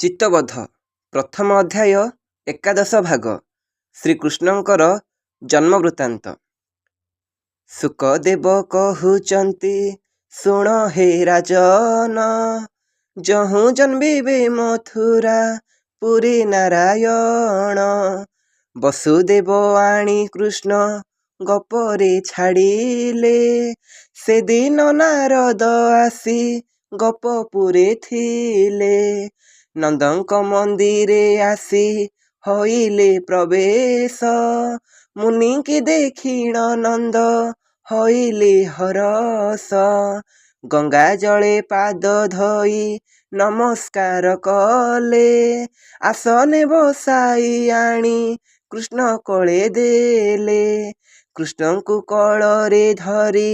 ଚିତ୍ତବଧ ପ୍ରଥମ ଅଧ୍ୟାୟ ଏକାଦଶ ଭାଗ ଶ୍ରୀକୃଷ୍ଣଙ୍କର ଜନ୍ମ ବୃତ୍ତାନ୍ତ। ସୁକଦେବ କହୁଛନ୍ତି, ଶୁଣ ହେ ରାଜନ, ଯହୁଁ ଜନ୍ମିବେ ମଥୁରା ପୁରୀ ନାରାୟଣ। ବସୁଦେବ ଆଣି କୃଷ୍ଣ ଗପରେ ଛାଡ଼ିଲେ, ସେଦିନ ନାରଦ ଆସି ଗପପୁରେ ଥିଲେ। ନନ୍ଦଙ୍କ ମନ୍ଦିରେ ଆସି ହଇଲେ ପ୍ରବେଶ, ମୁନିଙ୍କି ଦେଖିଣ ନନ୍ଦ ହଇଲେ ହରଷ। ଗଙ୍ଗା ଜଳେ ପାଦ ଧୋଇ ନମସ୍କାର କଲେ, ଆସନେ ବସାଇ ଆଣି କୃଷ୍ଣ କୋଳେ ଦେଲେ। କୃଷ୍ଣଙ୍କୁ କୋଳରେ ଧରି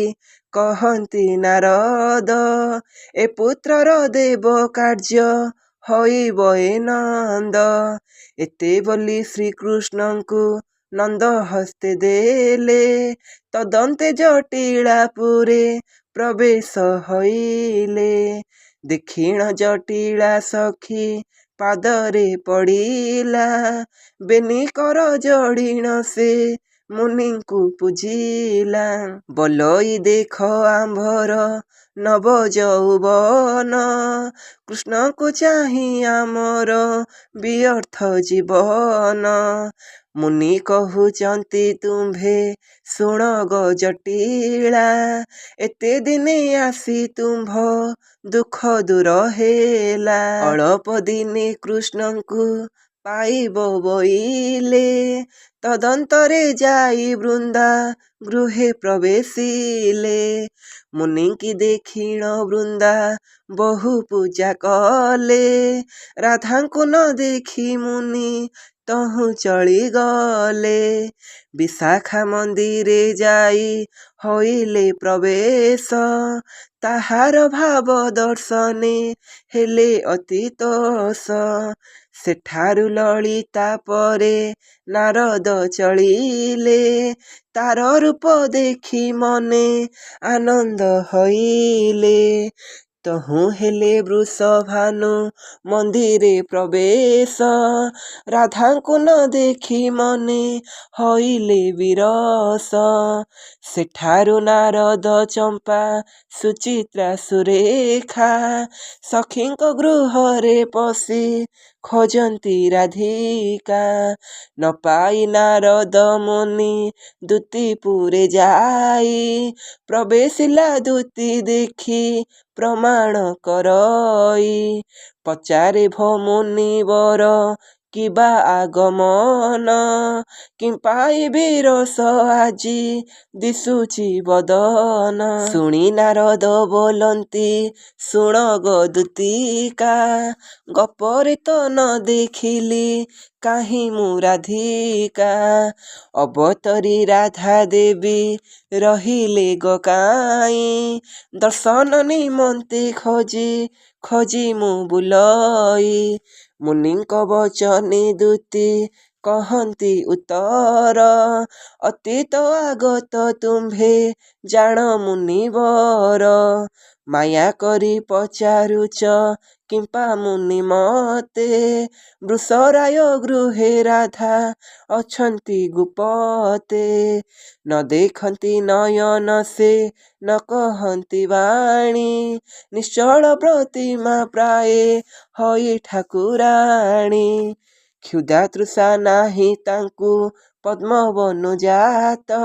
କହନ୍ତି ନାରଦ, ଏ ପୁତ୍ରର ଦେବ କାର୍ଯ୍ୟ ହୋଇବ ଏ ନନ୍ଦ। ଏତେ ବୋଲି ଶ୍ରୀକୃଷ୍ଣଙ୍କୁ ନନ୍ଦ ହସ୍ତେ ଦେଲେ, ତଦନ୍ତେ ଜଟିଳାପୁରେ ପ୍ରବେଶ ହଇଲେ। ଦେଖିଣ ଜଟିଳା ସଖୀ ପାଦରେ ପଡ଼ିଲା, ବେନି କର ଯୋଡ଼ିଣ ସେ ମୁନିଙ୍କୁ ପୂଜିଲା। ବୋଲଇ ଦେଖ ଆମ୍ଭର ନବ ଯୌବନ, କୃଷ୍ଣଙ୍କୁ ଚାହିଁ ଆମର ବ୍ୟର୍ଥ ଜୀବନ। ମୁନି କହୁଛନ୍ତି ତୁମ୍ଭେ ଶୁଣ ଗୋ ଜଟିଳା, ଏତେ ଦିନେ ଆସି ତୁମ୍ଭ ଦୁଃଖ ଦୂର ହେଲା। ଅଳପ ଦିନେ କୃଷ୍ଣଙ୍କୁ ପାଇବ ବୋଇଲେ, ତଦନ୍ତରେ ଯାଇ ବୃନ୍ଦା ଗୃହେ ପ୍ରବେଶିଲେ। ମୁନିଙ୍କି ଦେଖିଣ ବୃନ୍ଦା ବହୁ ପୂଜା କଲେ, ରାଧାଙ୍କୁ ନ ଦେଖି ମୁନି ତହୁଁ ଚଳିଗଲେ। ବିଶାଖା ମନ୍ଦିରେ ଯାଇ ହଇଲେ ପ୍ରବେଶ, ତାହାର ଭାବ ଦର୍ଶନେ ହେଲେ ଅତି ତୋଷ। ସେଠାରୁ ଲଳିତା ପରେ ନାରଦ ଚଳିଲେ, ତାର ରୂପ ଦେଖି ମନେ ଆନନ୍ଦ ହଇଲେ। ତହୁଁ ହେଲେ ବୃଷଭାନୁ ମନ୍ଦିରେ ପ୍ରବେଶ, ରାଧାଙ୍କୁ ନ ଦେଖି ମନେ ହଇଲେ ବିରସ। ସେଠାରୁ ନାରଦ ଚମ୍ପା ସୁଚିତ୍ରା ସୁରେଖା, ସଖୀଙ୍କ ଗୃହରେ ପଶି ଖୋଜନ୍ତି ରାଧିକା। ନ ପାଇ ନାରଦ ମୁନି ଦୂତୀପୁରେ ଯାଇ, ପ୍ରବେଶିଲା ଦୂତୀ ଦେଖି ପ୍ରମାଣ କରଇ। ପଚାରେ ଭୋ ମୁନିବର କିବା ଆଗମନ, କିମ୍ପାଇଁ ବିରସ ଆଜି ଦିଶୁଛି ବଦନ। ଶୁଣି ନାରଦ ବୋଲନ୍ତି, ଶୁଣ ଗୋ ଦୂତିକା, ଗପରେ ତ ନ ଦେଖିଲି କାହିଁ ମୁଁ ରାଧିକା। ଅବତରୀ ରାଧା ଦେବୀ ରହିଲେ ଗୋ କାଇଁ, ଦର୍ଶନ ନିମନ୍ତେ ଖୋଜି ଖୋଜି ମୁଁ ବୁଲଇ। ମୁନିଙ୍କ ବଚନେ ଦୂତୀ କହନ୍ତି ଉତ୍ତର, ଅତୀତ ଆଗତ ତୁମ୍ଭେ ଜାଣ ମୁନିବର। ମାୟା କରି ପଚାରୁଛ କିମ୍ପା ମୁନି ମତେ, ବୃଷରାୟ ଗୃହେ ରାଧା ଅଛନ୍ତି ଗୁପତେ। ନ ଦେଖନ୍ତି ନୟନ ସେ ନ କହନ୍ତି ବାଣୀ, ନିଶ୍ଚଳ ପ୍ରତିମା ପ୍ରାୟେ ହୋଇ ଠାକୁରାଣୀ। କ୍ଷୁଧା ତୃଷା ନାହିଁ ତାଙ୍କୁ ପଦ୍ମବନୁ ଜାତ,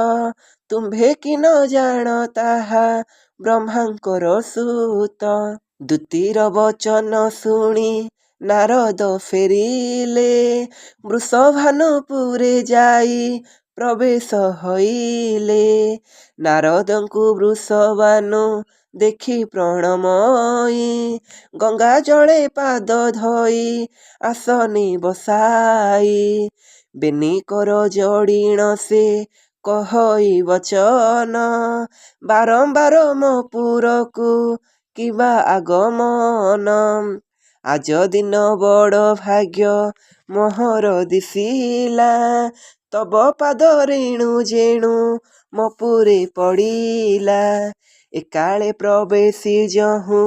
ତୁମ୍ଭେ କି ନ ଜାଣ ତାହା ବ୍ରହ୍ମାଙ୍କର ସୁତ। ଦୂତୀର ବଚନ ଶୁଣି ନାରଦ ଫେରିଲେ, ବୃଷଭାନୁପୁରେ ଯାଇ ପ୍ରବେଶ ହଇଲେ। ନାରଦଙ୍କୁ ବୃଷଭାନୁ ଦେଖି ପ୍ରଣମଇ, ଗଙ୍ଗା ଜଳେ ପାଦ ଧୋଇ ଆସନି ବସାଇ। ବେନି କର ଯୋଡ଼ିଣ ସେ କହଇ ବଚନ, ବାରମ୍ବାର ମୋ ପୁରକୁ କିବା ଆଗମନ। ଆଜ ଦିନ ବଡ଼ ଭାଗ୍ୟ ମୋହର ଦିଶିଲା, ତବ ପାଦ ରେଣୁ ଯେଣୁ ମୋ ପୁରେ ପଡ଼ିଲା। ଏକାଳେ ପ୍ରବେଶି ଯହୁଁ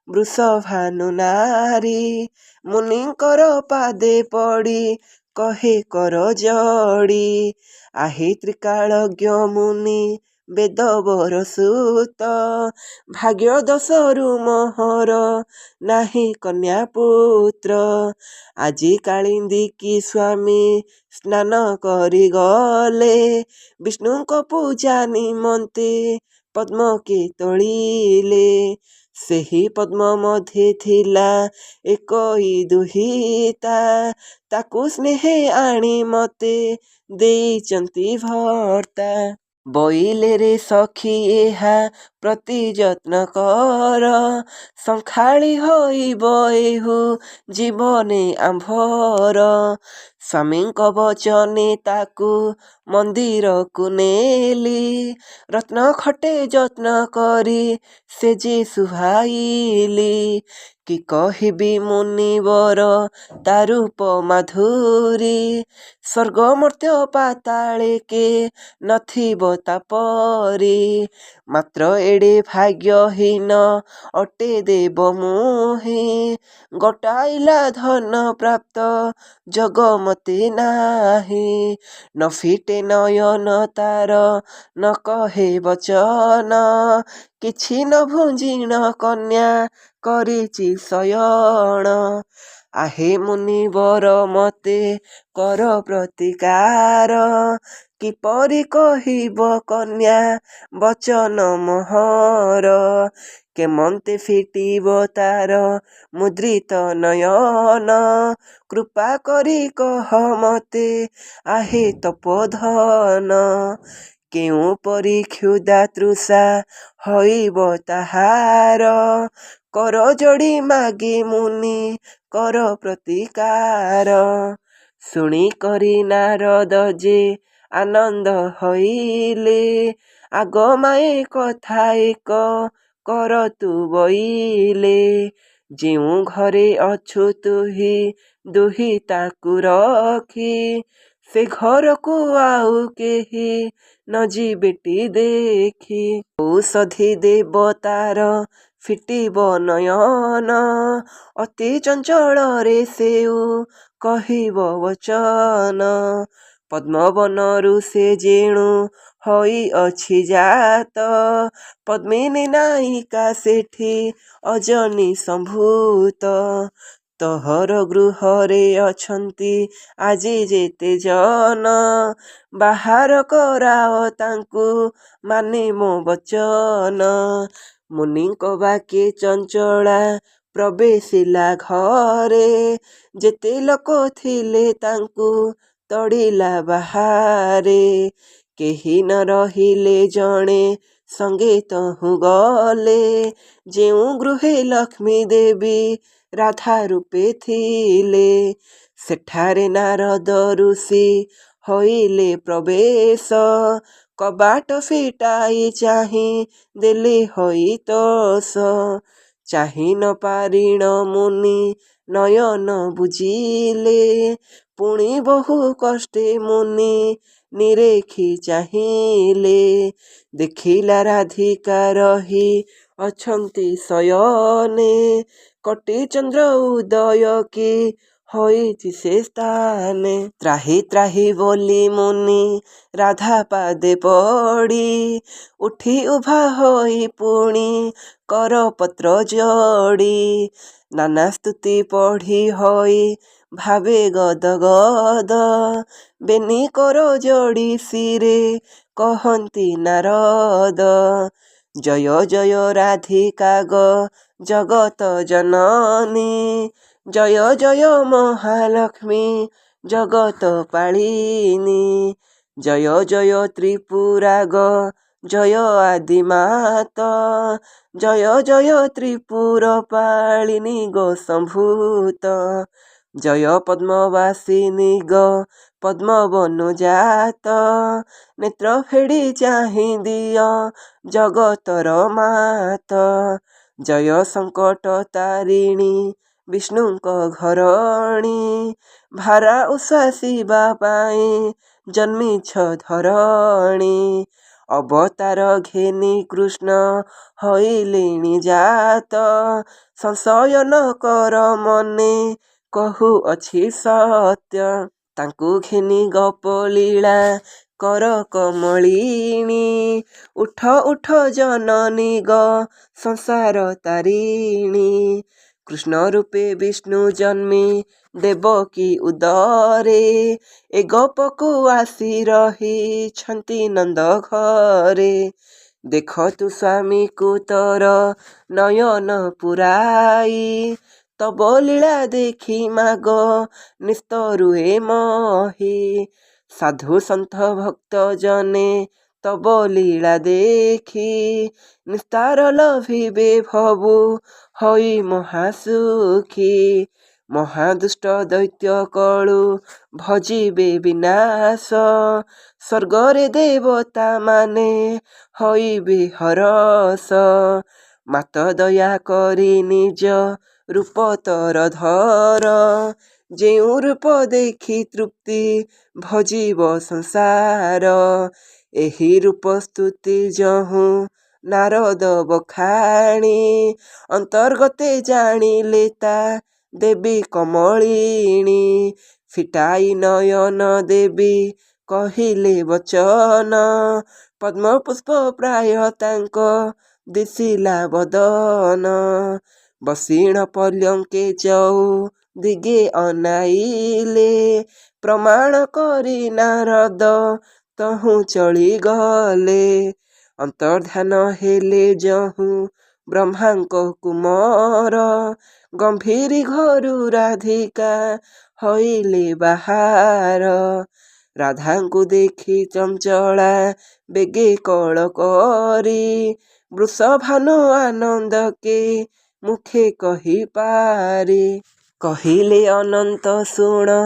ବୃଷଭାନୁ ନାରୀ। ମୁନିଙ୍କର ପାଦେ ପଡ଼ି କହେ କର ଜଡ଼ି। ଆହେ ତ୍ରିକାଳଜ୍ଞ ମୁନି ବେଦବର ସୁତ। ଭାଗ୍ୟ ଦୋଷରୁ ମୋହର ନାହିଁ କନ୍ୟା ପୁତ୍ର। ଆଜି କାଳିନ୍ଦୀ ସ୍ୱାମୀ ସ୍ନାନ କରିଗଲେ। ବିଷ୍ଣୁଙ୍କ ପୂଜା ନିମନ୍ତେ ପଦ୍ମ କେ ତୋଳିଲେ। ସେହି ପଦ୍ମ ମଧ୍ୟେ ଥିଲା ଏକଇ ଦୁହିତା। ତାକୁ ସ୍ନେହେ ଆଣି ମତେ ଦେଇଛନ୍ତି ଭର୍ତ୍ତା। ବୋଇଲେ ରେ ସଖୀ ଏହା ପ୍ରତି ଯତ୍ନ କର। ସଂଖାଳି ହୋଇବ ଏହୁ ଜୀବନେ ଆମ୍ଭର। ସ୍ୱାମୀଙ୍କ ବଚନେ ତାକୁ ମନ୍ଦିରକୁ ନେଲି। ରତ୍ନ ଖଟେ ଯତ୍ନ କରି ସେଜେ ସୁହାଇଲି। କି କହିବି ମୁନିବର ତା ରୂପ ମାଧୁରୀ। ସ୍ୱର୍ଗ ମର୍ତ୍ତ୍ୟ ପାତାଳେ କେ ନଥିବ ତାପରି। ମାତ୍ର ଏଡ଼େ ଭାଗ୍ୟହୀନ ଅଟେ ଦେବ ମୁହିଁ। ଗୋଟାଇଲା ଧନ ପ୍ରାପ୍ତ ଯୋଗ ମତେ ନାହିଁ। ନ ଫିଟେ ନୟନ ତାର ନ କହେ ବଚନ। କିଛି ନ ଭୁଞ୍ଜିଣ କନ୍ୟା କରିଛି ଶୟନ। ଆହେ ମୁନିବର ମତେ କର ପ୍ରତିକାର। କିପରି କହିବ କନ୍ୟା ବଚନ ମୋହର। କେମନ୍ତେ ଫିଟିବ ତାର ମୁଦ୍ରିତ ନୟନ। କୃପା କରି କହ ମତେ ଆହେ ତପୋଧନ। କେଉଁପରି କ୍ଷୁଧା ତୃଷା ହୋଇବ ତାହାର। କର ଯୋଡ଼ି ମାଗେ ମୁନି କର ପ୍ରତିକାର। ଶୁଣି କରି ନାରଦ ଯେ ଆନନ୍ଦ ହୋଇଲେ। ଆଗ ମାଏ କଥା ଏକ କର ତୁ ବୋଇଲେ। ଯେଉଁ ଘରେ ଅଛୁ ତୁହି ଦୁହିତାକୁ ରଖି। ସେ ଘରକୁ ଆଉ କେହି ନ ଯିବେଟି ଦେଖି। ଔଷଧି ଦେବ ତାର ଫିଟିବ ନୟନ। ଅତି ଚଞ୍ଚଳରେ ସେଉ କହିବ ବଚନ। ପଦ୍ମବନରୁ ସେ ଯେଣୁ ହୋଇଅଛି ଜାତ। ପଦ୍ମିନୀ ନାୟିକା ସେଠି ଅଜନୀ ସମ୍ଭୂତ। ତୋହର ଗୃହରେ ଅଛନ୍ତି ଆଜି ଯେତେ ଜନ। ବାହାର କରାଅ ତାଙ୍କୁ ମାନେ ମୋ ବଚନ। ମୁନିଙ୍କ ବାକେ ଚଞ୍ଚଳା ପ୍ରବେଶିଲା ଘରେ। ଯେତେ ଲୋକ ଥିଲେ ତାଙ୍କୁ ତଡ଼ିଲା ବାହାରେ। କେହି ନ ରହିଲେ ଜଣେ ସଙ୍ଗେ ତହୁଁ ଗଲେ। ଯେଉଁ ଗୃହେ ଲକ୍ଷ୍ମୀ ଦେବୀ ରାଧା ରୂପେ ଥିଲେ। ସେଠାରେ ନାରଦ ଋଷି ହୋଇଲେ ପ୍ରବେଶ। କବାଟ ଫିଟାଇ ଚାହିଁ ଦେଲେ ହୋଇ ତୋଷ। ଚାହିଁ ନ ପାରିଣ ମୁନି ନୟନ ବୁଜିଲେ। ପୁଣି ବହୁ କଷ୍ଟେ ମୁନି ନିରେଖି ଚାହିଁଲେ। ଦେଖିଲା ରାଧିକା ରହି ଅଛନ୍ତି ଶୟନେ। କୋଟି ଚନ୍ଦ୍ର ଉଦୟ କି ହୋଇଛି ସେ ସ୍ଥାନେ। ତ୍ରାହି ତ୍ରାହି ବୋଲି ମୁନି ରାଧା ପାଦେ ପଡ଼ି। ଉଠି ଉଭା ହୋଇ ପୁଣି କରପତ୍ର ଯୋଡ଼ି। ନାନା ସ୍ତୁତି ପଢ଼ି ହୋଇ ଭାବେ ଗଦ ଗଦ। ବେନି କର ଯୋଡ଼ି ଶିରେ କହନ୍ତି ନାରଦ। ଜୟ ଜୟ ରାଧିକା ଗ ଜଗତ ଜନନୀ। ଜୟ ଜୟ ମହାଲକ୍ଷ୍ମୀ ଜଗତ ପାଳିନୀ। ଜୟ ଜୟ ତ୍ରିପୁରା ଗ ଜୟ ଆଦିମାତ। ଜୟ ଜୟ ତ୍ରିପୁର ପାଳିନୀ ଗୋ ସମ୍ଭୂତ। ଜୟ ପଦ୍ମବାସିନୀ ଗ ପଦ୍ମବନୁ ଜାତ। ନେତ୍ର ଫେଡ଼ି ଚାହିଁ ଦିଅ ଜଗତର ମାତ। ଜୟ ସଙ୍କଟ ତାରିଣୀ ବିଷ୍ଣୁଙ୍କ ଘରଣୀ। ଭାରା ଉଶ୍ୱାସିବା ପାଇଁ ଜନ୍ମିଛ ଧରଣୀ। ଅବତାର ଘେନି କୃଷ୍ଣ ହଇଲେଣି ଜାତ, ସଂଶୟ ନ କର ମନେ କହୁଅଛି ସତ୍ୟ। ତାଙ୍କୁ ଘେନି ଗପ ଲୀଳା କର କମଳିନୀ, ଉଠ ଉଠ ଜନନୀ ଗ ସଂସାର ତାରିଣୀ। କୃଷ୍ଣ ରୂପେ ବିଷ୍ଣୁ ଜନ୍ମି ଦେବକୀ ଉଦରେ, ଏ ଗୋପକୁ ଆସି ରହିଛନ୍ତି ନନ୍ଦ ଘରେ। ଦେଖ ତୁ ସ୍ୱାମୀକୁ ତୋର ନୟନ ପୁରାଇ, ତବ ଲୀଳା ଦେଖି ମାଗ ନିସ୍ତରୁଏ ମହି। ସାଧୁ ସନ୍ଥ ଭକ୍ତ ଜନେ ତବ ଲୀଳା ଦେଖି, ନିସ୍ତାର ଲଭିବେ ଭବୁ ହୋଇ ମହାସୁଖୀ। ମହାଦୁଷ୍ଟ ଦୈତ୍ୟ କଳୁ ଭଜିବେ ବିନାଶ, ସ୍ୱର୍ଗରେ ଦେବତା ମାନେ ହୋଇବେ ହରସ। ମାତ ଦୟା କରି ନିଜ ରୂପ ତୋର ଧର, ଯେଉଁ ରୂପ ଦେଖି ତୃପ୍ତି ଭଜିବ ସଂସାର। ଏହି ରୂପ ସ୍ତୁତି ଯହୁଁ ନାରଦ ବଖାଣି, ଅନ୍ତର୍ଗତେ ଜାଣିଲେ ତା ଦେବୀ କମଳିନୀ। ଫିଟାଇ ନୟନ ଦେବୀ କହିଲେ ବଚନ, ପଦ୍ମ ପୁଷ୍ପ ପ୍ରାୟ ତାଙ୍କ ଦିଶିଲା ବଦନ। ବସିଣ ପଲ୍ୟଙ୍କେ ଯଉ ଦିଗେ ଅନାଇଲେ, ପ୍ରମାଣ କରି ନାରଦ ତହୁଁ ଚଳିଗଲେ। ଅନ୍ତର୍ଧାନ ହେଲେ ଯହୁଁ ବ୍ରହ୍ମାଙ୍କ କୁମର, ଗମ୍ଭୀରି ଘରୁ ରାଧିକା ହୋଇଲେ ବାହାର। ରାଧାଙ୍କୁ ଦେଖି ଚଞ୍ଚଳା ବେଗେ କଳ କରି, ବୃଷଭାନୁ ଆନନ୍ଦକେ ମୁଖେ କହିପାରି। କହିଲେ ଅନନ୍ତ ଶୁଣ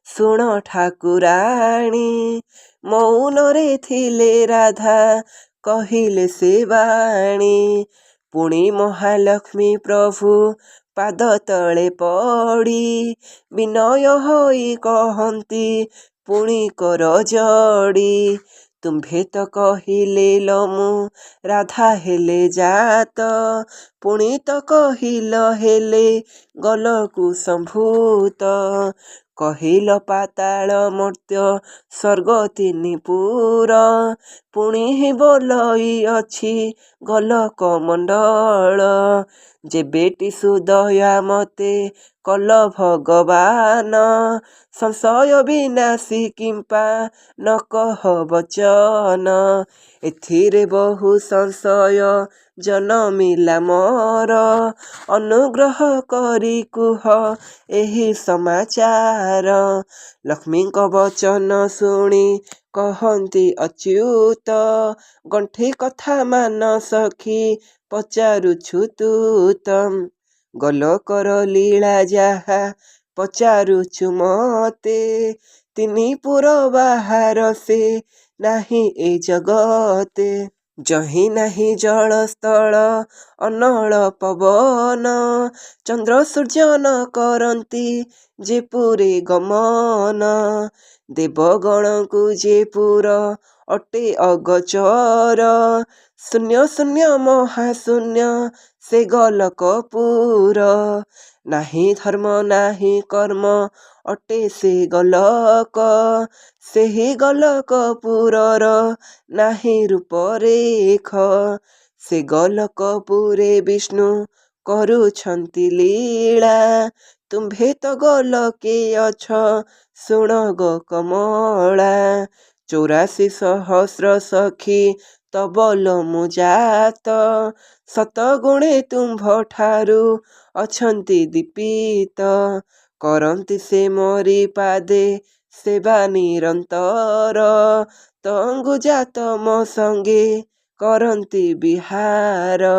ଶୁଣ ଠାକୁରାଣୀ, ମୌନରେ ଥିଲେ ରାଧା କହିଲେ ସେ ବାଣୀ। ପୁଣି ମହାଲକ୍ଷ୍ମୀ ପ୍ରଭୁ ପାଦ ତଳେ ପଡ଼ି, ବିନୟ ହୋଇ କହନ୍ତି ପୁଣି କର ଯୋଡ଼ି। ତୁମ୍ଭେ ତ କହିଲେ ଲୋ ମୁଁ ରାଧା ହେଲେ ଜାତ, ପୁଣି ତ କହିଲ ହେଲେ ଗୋଲକୁ ସମ୍ଭୂତ। କହିଲ ପାତାଳ ମର୍ତ୍ତ୍ୟ ସ୍ୱର୍ଗ ତିନିପୁର, ପୁଣି ବୋଲଇ ଅଛି ଗୋଲକ ମଣ୍ଡଳ। ଯେବେଟି ସୁଦୟା ମତେ କଲ ଭଗବାନ, ସଂଶୟ ବିନାଶୀ କିମ୍ପା ନ କହ ବଚନ। ଏଥିରେ ବହୁ ସଂଶୟ ଜନମିଲା ମୋର, ଅନୁଗ୍ରହ କରି କୁହ ଏହି ସମାଚାର। ଲକ୍ଷ୍ମୀଙ୍କ ବଚନ ଶୁଣି କହନ୍ତି ଅଚ୍ୟୁତ, ଗଣ୍ଠି କଥା ମାନ ସଖୀ ପଚାରୁଛୁ ତୁ ତ। ଗୋଲକର ଲୀଳା ଯାହା ପଚାରୁଛୁ ମତେ, ତିନିପୁର ବାହାର ସେ ନାହିଁ ଏ ଜଗତେ। ଯହିଁ ନାହିଁ ଜଳ ସ୍ଥଳ ଅନଳ ପବନ, ଚନ୍ଦ୍ର ସୂର୍ଯ୍ୟ ନ କରନ୍ତି ଯେ ପୁରେ ଗମନ। ଦେବଗଣଙ୍କୁ ଯେ ପୁର ଅଟେ ଅଗୋଚର, ଶୂନ୍ୟ ଶୂନ୍ୟ ମହାଶୂନ୍ୟ ସେ ଗୋଲକପୁର। ନାହିଁ ଧର୍ମ ନାହିଁ କର୍ମ ଅଟେ ସେ ଗୋଲକ, ସେହି ଗୋଲକପୁରର ନାହିଁ ରୂପରେଖ। ସେ ଗୋଲକପୁରେ ବିଷ୍ଣୁ କରୁଛନ୍ତି ଲୀଳା, ତୁମ୍ଭେ ତ ଗୋଲକେ ଅଛ ଶୁଣ ଗୋ କମଳା। 84 ସହସ୍ର ସଖୀ ତବ ଲୋ ମୁଁ ଜାତ, ଶତଗୁଣେ ତୁମ୍ଭ ଠାରୁ ଅଛନ୍ତି ଦୀପିତ। କରନ୍ତି ସେ ମୋରି ପାଦେ ସେବା ନିରନ୍ତର, ତଙ୍ଗୁ ଜାତ ମୋ ସଙ୍ଗେ କରନ୍ତି ବିହାର।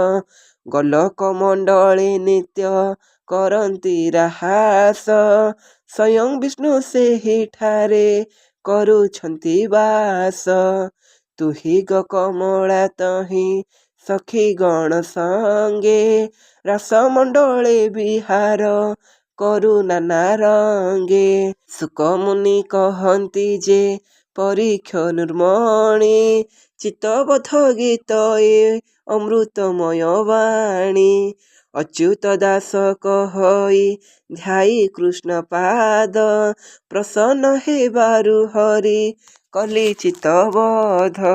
ଗୋଲକ ମଣ୍ଡଳେ ନିତ୍ୟ କରନ୍ତି ରାହାସ, ସ୍ୱୟଂ ବିଷ୍ଣୁ ସେହିଠାରେ କରୁଛନ୍ତି ବାସ। ତୁହି ଗୋ କମଳା ତହିଁ ସଖୀ ଗଣ ସଙ୍ଗେ, ରାସ ମଣ୍ଡଳେ ବିହାର କରୁ ନାନା ରଙ୍ଗେ। ଶୁକ ମୁନି କହନ୍ତି ଯେ ପରୀକ୍ଷ ନୃମଣି, ଚିତ୍ତବୋଧ ଗୀତ ଏ ଅମୃତମୟ ବାଣୀ। ଅଚ୍ୟୁତ ଦାସ କହଇ ଧ୍ୟାଇ କୃଷ୍ଣ ପାଦ, ପ୍ରସନ୍ନ ହେବାରୁ ହରି କଲି ଚିତ୍ତବୋଧ।